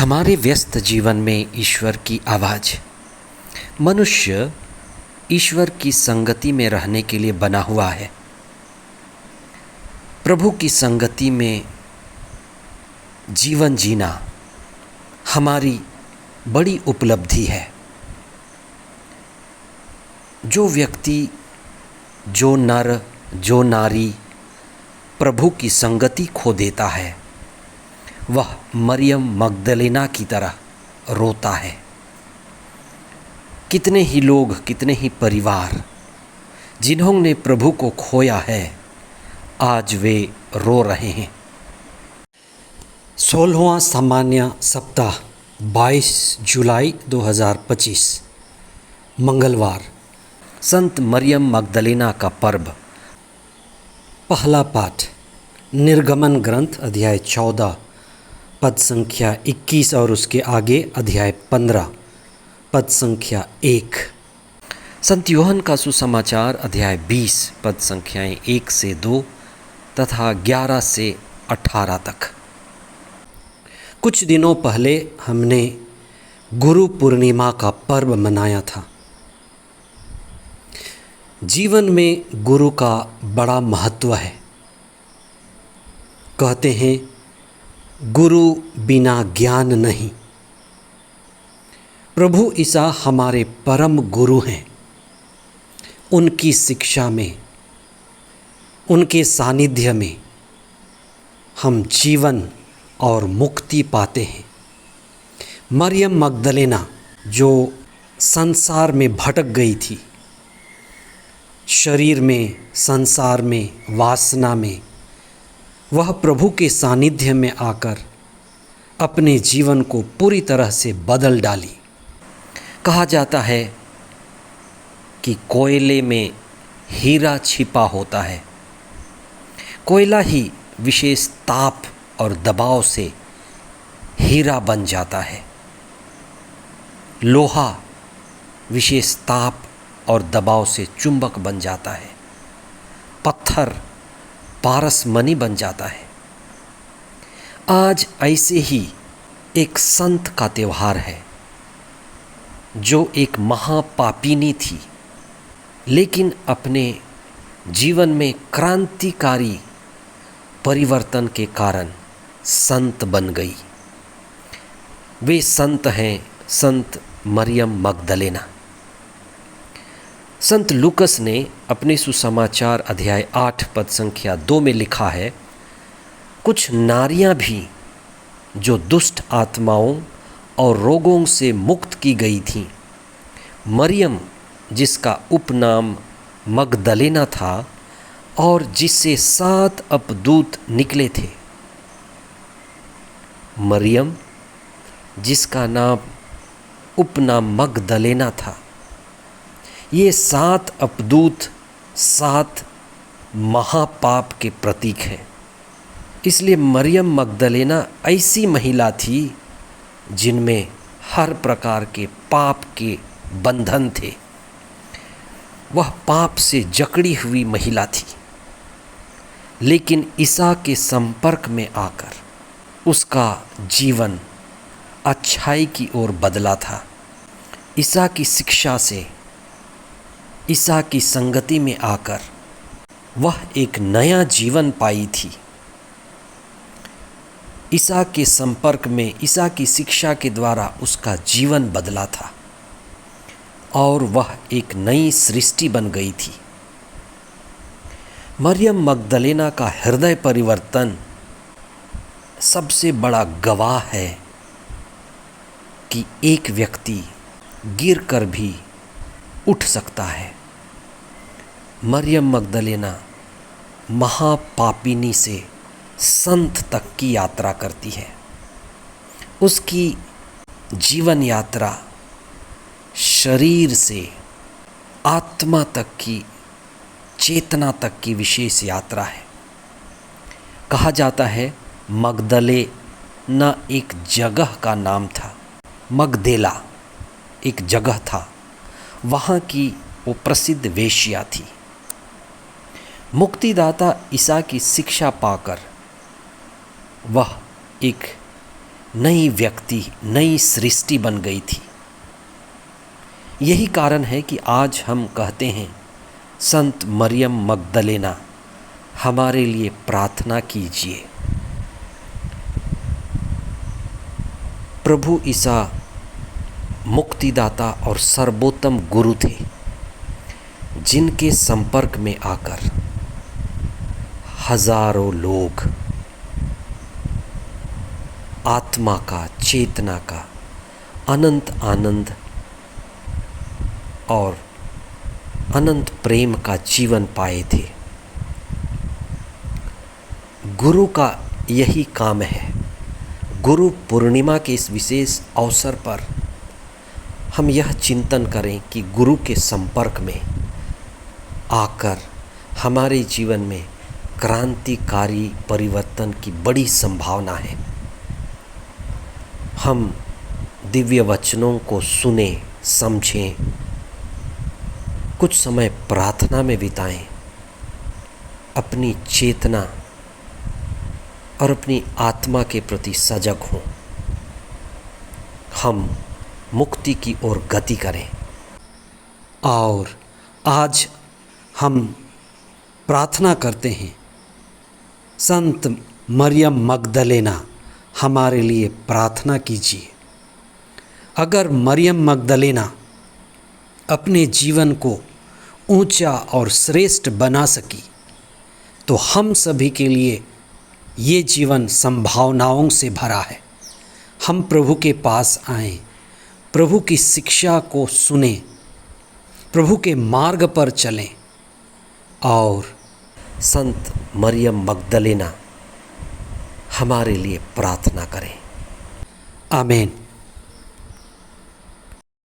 हमारे व्यस्त जीवन में ईश्वर की आवाज़। मनुष्य ईश्वर की संगति में रहने के लिए बना हुआ है। प्रभु की संगति में जीवन जीना हमारी बड़ी उपलब्धि है। जो व्यक्ति, जो नर, जो नारी प्रभु की संगति खो देता है, वह मरियम मगदलेना की तरह रोता है। कितने ही लोग, कितने ही परिवार जिन्होंने प्रभु को खोया है, आज वे रो रहे हैं। 16वां सामान्य सप्ताह 22 जुलाई 2025 मंगलवार, संत मरियम मगदलेना का पर्व। पहला पाठ निर्गमन ग्रंथ अध्याय 14 पद संख्या 21 और उसके आगे अध्याय 15 पद संख्या 1। संत यूहन्ना का सुसमाचार अध्याय 20 पद संख्याएं 1 से 2 तथा 11 से 18 तक। कुछ दिनों पहले हमने गुरु पूर्णिमा का पर्व मनाया था। जीवन में गुरु का बड़ा महत्व है। कहते हैं, गुरु बिना ज्ञान नहीं। प्रभु ईसा हमारे परम गुरु हैं। उनकी शिक्षा में, उनके सानिध्य में हम जीवन और मुक्ति पाते हैं। मरियम मगदलेना जो संसार में भटक गई थी, शरीर में, संसार में, वासना में, वह प्रभु के सानिध्य में आकर अपने जीवन को पूरी तरह से बदल डाली। कहा जाता है कि कोयले में हीरा छिपा होता है। कोयला ही विशेष ताप और दबाव से हीरा बन जाता है। लोहा विशेष ताप और दबाव से चुंबक बन जाता है। पत्थर पारसमणि बन जाता है। आज ऐसे ही एक संत का त्यौहार है जो एक महापापिनी थी, लेकिन अपने जीवन में क्रांतिकारी परिवर्तन के कारण संत बन गई। वे संत हैं संत मरियम मगदलेना। संत लूकस ने अपने सुसमाचार अध्याय 8 पद संख्या 2 में लिखा है, कुछ नारियां भी जो दुष्ट आत्माओं और रोगों से मुक्त की गई थीं, मरियम जिसका उपनाम मगदलेना था और जिससे 7 अपदूत निकले थे। मरियम जिसका नाम उपनाम मगदलेना था, ये 7 अपदूत 7 महापाप के प्रतीक हैं। इसलिए मरियम मगदलेना ऐसी महिला थी जिनमें हर प्रकार के पाप के बंधन थे। वह पाप से जकड़ी हुई महिला थी, लेकिन ईसा के संपर्क में आकर उसका जीवन अच्छाई की ओर बदला था। ईसा की शिक्षा से, ईसा की संगति में आकर वह एक नया जीवन पाई थी। ईसा के संपर्क में, ईसा की शिक्षा के द्वारा उसका जीवन बदला था और वह एक नई सृष्टि बन गई थी। मरियम मगदलेना का हृदय परिवर्तन सबसे बड़ा गवाह है कि एक व्यक्ति गिरकर भी उठ सकता है। मरियम मगदलेना महापापिनी से संत तक की यात्रा करती है। उसकी जीवन यात्रा शरीर से आत्मा तक की, चेतना तक की विशेष यात्रा है। कहा जाता है मगदलेना एक जगह का नाम था। मगदेला एक जगह था, वहाँ की वो प्रसिद्ध वेश्या थी। मुक्तिदाता ईसा की शिक्षा पाकर वह एक नई व्यक्ति, नई सृष्टि बन गई थी। यही कारण है कि आज हम कहते हैं, संत मरियम मगदलेना हमारे लिए प्रार्थना कीजिए। प्रभु ईसा मुक्तिदाता और सर्वोत्तम गुरु थे, जिनके संपर्क में आकर हजारों लोग आत्मा का, चेतना का अनंत आनंद और अनंत प्रेम का जीवन पाए थे। गुरु का यही काम है। गुरु पूर्णिमा के इस विशेष अवसर पर हम यह चिंतन करें कि गुरु के संपर्क में आकर हमारे जीवन में क्रांतिकारी परिवर्तन की बड़ी संभावना है। हम दिव्य वचनों को सुने, समझें, कुछ समय प्रार्थना में बिताएं, अपनी चेतना और अपनी आत्मा के प्रति सजग हों, हम मुक्ति की ओर गति करें। और आज हम प्रार्थना करते हैं, संत मरियम मगदलेना हमारे लिए प्रार्थना कीजिए। अगर मरियम मगदलेना अपने जीवन को ऊंचा और श्रेष्ठ बना सकी, तो हम सभी के लिए ये जीवन संभावनाओं से भरा है। हम प्रभु के पास आएं, प्रभु की शिक्षा को सुनें, प्रभु के मार्ग पर चलें और संत मरियम मगदलेना हमारे लिए प्रार्थना करें। आमीन।